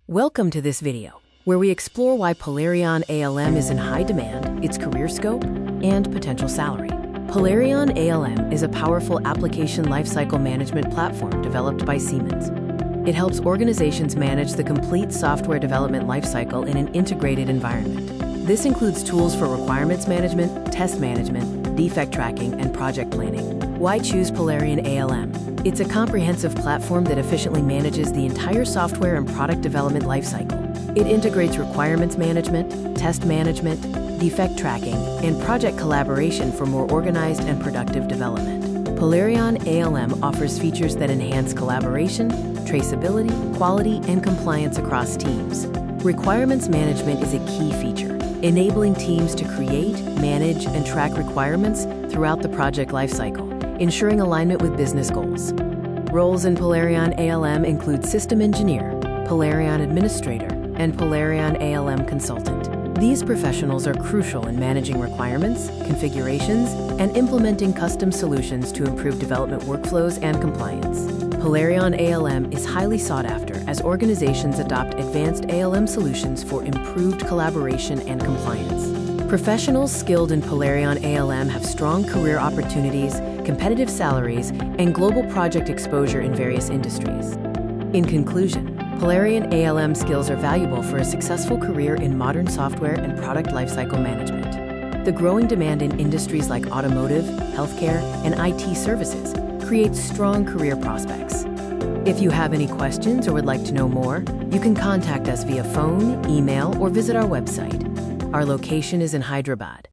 Welcome to this video, where we explore why Polarion ALM is in high demand, its career scope, and potential salary. Polarion ALM is a powerful application lifecycle management platform developed by Siemens. It helps organizations manage the complete software development lifecycle in an integrated environment. This includes tools for requirements management, test management, defect tracking, and project planning. Why choose Polarion ALM? It's a comprehensive platform that efficiently manages the entire software and product development lifecycle. It integrates requirements management, test management, defect tracking, and project collaboration for more organized and productive development. Polarion ALM offers features that enhance collaboration, traceability, quality, and compliance across teams. Requirements management is a key feature, enabling teams to create, manage, and track requirements throughout the project lifecycle, ensuring alignment with business goals. Roles in Polarion ALM include System Engineer, Polarion Administrator, and Polarion ALM Consultant. These professionals are crucial in managing requirements, configurations, and implementing custom solutions to improve development workflows and compliance. Polarion ALM is highly sought after as organizations adopt advanced ALM solutions for improved collaboration and compliance. Professionals skilled in Polarion ALM have strong career opportunities, competitive salaries, and global project exposure in various industries. In conclusion, Polarion ALM skills are valuable for a successful career in modern software and product lifecycle management. The growing demand in industries like automotive, healthcare, and IT services creates strong career prospects. If you have any questions or would like to know more, you can contact us via phone, email, or visit our website. Our location is in Hyderabad.